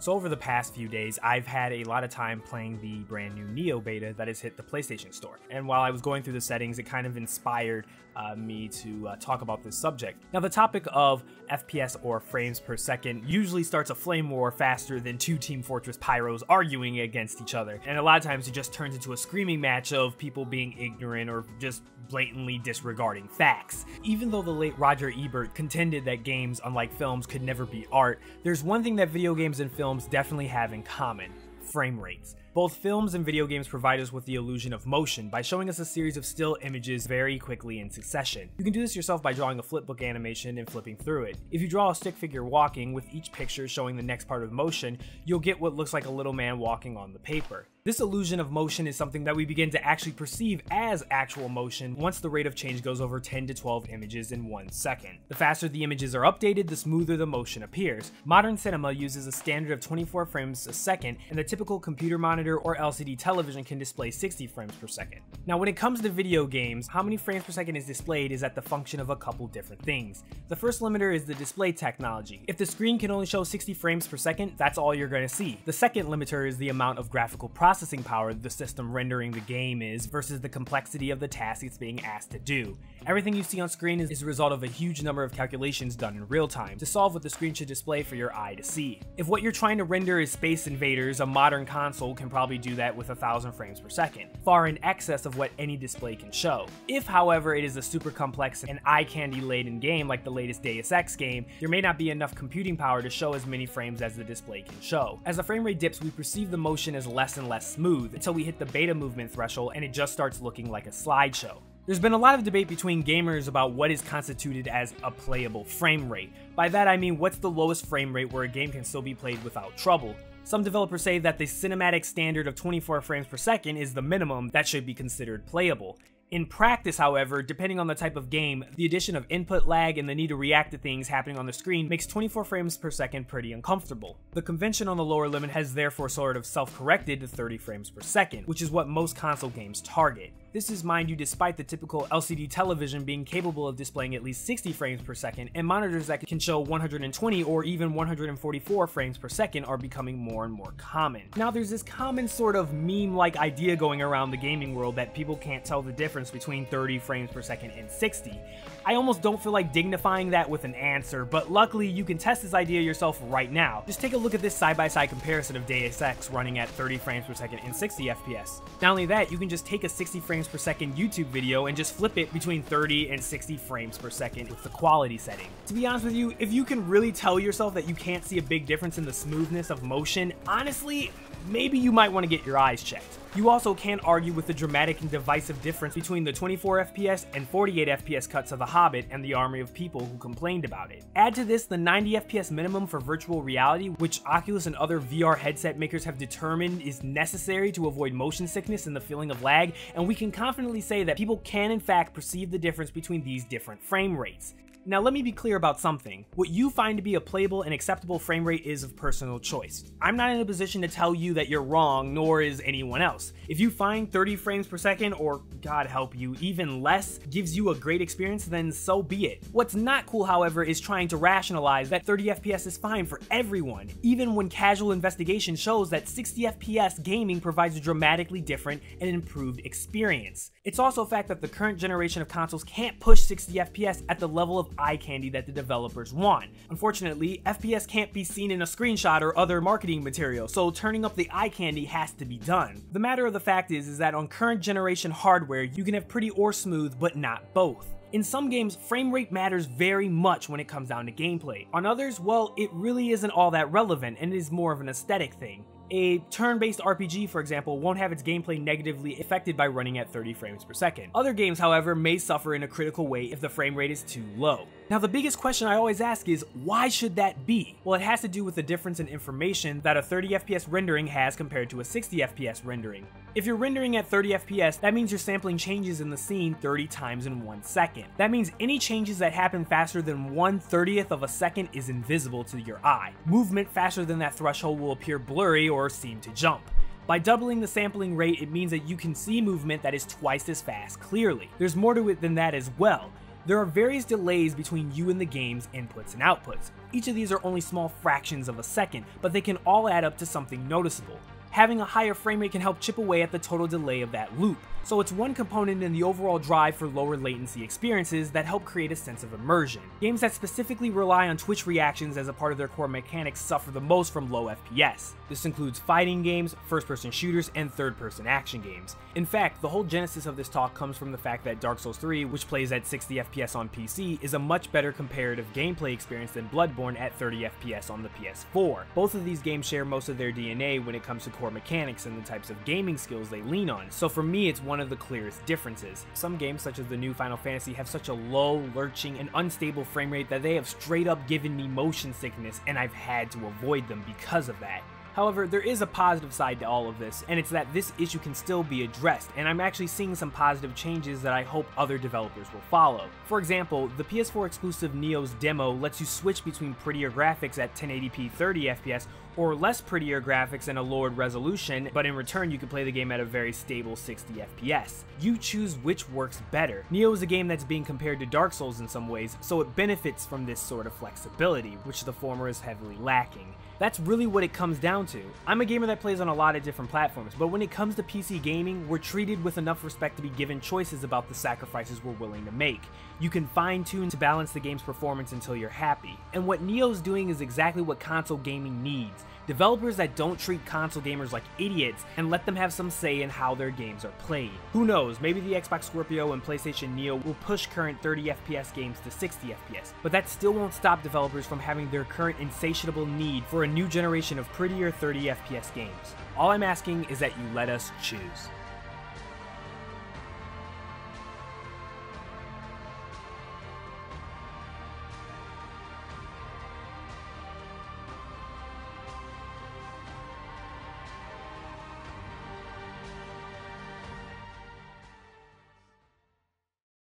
So over the past few days, I've had a lot of time playing the brand new Neo beta that has hit the PlayStation Store. And while I was going through the settings, it kind of inspired me to talk about this subject. Now, the topic of FPS or frames per second usually starts a flame war faster than two Team Fortress Pyros arguing against each other. And a lot of times it just turns into a screaming match of people being ignorant or just blatantly disregarding facts. Even though the late Roger Ebert contended that games, unlike films, could never be art, there's one thing that video games and films definitely have in common: frame rates. Both films and video games provide us with the illusion of motion by showing us a series of still images very quickly in succession. You can do this yourself by drawing a flipbook animation and flipping through it. If you draw a stick figure walking, with each picture showing the next part of motion, you'll get what looks like a little man walking on the paper. This illusion of motion is something that we begin to actually perceive as actual motion once the rate of change goes over 10 to 12 images in 1 second. The faster the images are updated, the smoother the motion appears. Modern cinema uses a standard of 24 frames a second, and the typical computer monitor or LCD television can display 60 frames per second. Now, when it comes to video games, how many frames per second is displayed is at the function of a couple different things. The first limiter is the display technology. If the screen can only show 60 frames per second, that's all you're going to see. The second limiter is the amount of graphical processing power the system rendering the game is versus the complexity of the task it's being asked to do. Everything you see on screen is a result of a huge number of calculations done in real time to solve what the screen should display for your eye to see. If what you're trying to render is Space Invaders, a modern console can probably do that with 1,000 frames per second, far in excess of what any display can show. If, however, it is a super complex and eye-candy laden game like the latest Deus Ex game, there may not be enough computing power to show as many frames as the display can show. As the frame rate dips, we perceive the motion as less and less smooth until we hit the beta movement threshold and it just starts looking like a slideshow. There's been a lot of debate between gamers about what is constituted as a playable frame rate. By that I mean, what's the lowest frame rate where a game can still be played without trouble? Some developers say that the cinematic standard of 24 frames per second is the minimum that should be considered playable. In practice, however, depending on the type of game, the addition of input lag and the need to react to things happening on the screen makes 24 frames per second pretty uncomfortable. The convention on the lower limit has therefore sort of self-corrected to 30 frames per second, which is what most console games target. This is, mind you, despite the typical LCD television being capable of displaying at least 60 frames per second, and monitors that can show 120 or even 144 frames per second are becoming more and more common. Now, there's this common sort of meme-like idea going around the gaming world that people can't tell the difference between 30 frames per second and 60. I almost don't feel like dignifying that with an answer, but luckily you can test this idea yourself right now. Just take a look at this side-by-side comparison of Deus Ex running at 30 frames per second and 60 FPS. Not only that, you can just take a 60 frames per second YouTube video and just flip it between 30 and 60 frames per second with the quality setting. To be honest with you, if you can really tell yourself that you can't see a big difference in the smoothness of motion, honestly, maybe you might want to get your eyes checked. You also can't argue with the dramatic and divisive difference between the 24 FPS and 48 FPS cuts of The Hobbit and the army of people who complained about it. Add to this the 90 FPS minimum for virtual reality, which Oculus and other VR headset makers have determined is necessary to avoid motion sickness and the feeling of lag, and we can confidently say that people can in fact perceive the difference between these different frame rates. Now, let me be clear about something. What you find to be a playable and acceptable frame rate is of personal choice. I'm not in a position to tell you that you're wrong, nor is anyone else. If you find 30 frames per second, or God help you, even less, gives you a great experience, then so be it. What's not cool, however, is trying to rationalize that 30 FPS is fine for everyone, even when casual investigation shows that 60 FPS gaming provides a dramatically different and improved experience. It's also a fact that the current generation of consoles can't push 60 FPS at the level of eye candy that the developers want. Unfortunately, FPS can't be seen in a screenshot or other marketing material, so turning up the eye candy has to be done. The matter of the fact is that on current generation hardware, you can have pretty or smooth, but not both. In some games, frame rate matters very much when it comes down to gameplay. On others, well, it really isn't all that relevant and it is more of an aesthetic thing. A turn-based RPG, for example, won't have its gameplay negatively affected by running at 30 frames per second. Other games, however, may suffer in a critical way if the frame rate is too low. Now, the biggest question I always ask is, why should that be? Well, it has to do with the difference in information that a 30 FPS rendering has compared to a 60 FPS rendering. If you're rendering at 30 FPS, that means you're sampling changes in the scene 30 times in 1 second. That means any changes that happen faster than 1/30th of a second is invisible to your eye. Movement faster than that threshold will appear blurry or seem to jump. By doubling the sampling rate, it means that you can see movement that is twice as fast clearly. There's more to it than that as well. There are various delays between you and the game's inputs and outputs. Each of these are only small fractions of a second, but they can all add up to something noticeable. Having a higher frame rate can help chip away at the total delay of that loop, so it's one component in the overall drive for lower latency experiences that help create a sense of immersion. Games that specifically rely on twitch reactions as a part of their core mechanics suffer the most from low FPS. This includes fighting games, first-person shooters, and third-person action games. In fact, the whole genesis of this talk comes from the fact that Dark Souls 3, which plays at 60 FPS on PC, is a much better comparative gameplay experience than Bloodborne at 30 FPS on the PS4. Both of these games share most of their DNA when it comes to core mechanics and the types of gaming skills they lean on, so for me it's one of the clearest differences. Some games such as the new Final Fantasy have such a low, lurching, and unstable frame rate that they have straight up given me motion sickness, and I've had to avoid them because of that. However, there is a positive side to all of this, and it's that this issue can still be addressed, and I'm actually seeing some positive changes that I hope other developers will follow. For example, the PS4 exclusive Nioh's demo lets you switch between prettier graphics at 1080p 30 FPS or less prettier graphics and a lowered resolution, but in return you can play the game at a very stable 60 FPS. You choose which works better. Nioh is a game that's being compared to Dark Souls in some ways, so it benefits from this sort of flexibility, which the former is heavily lacking. That's really what it comes down to. I'm a gamer that plays on a lot of different platforms, but when it comes to PC gaming, we're treated with enough respect to be given choices about the sacrifices we're willing to make. You can fine-tune to balance the game's performance until you're happy. And what Nioh's doing is exactly what console gaming needs. Developers that don't treat console gamers like idiots and let them have some say in how their games are played. Who knows, maybe the Xbox Scorpio and PlayStation Neo will push current 30 FPS games to 60 FPS, but that still won't stop developers from having their current insatiable need for a new generation of prettier 30 FPS games. All I'm asking is that you let us choose.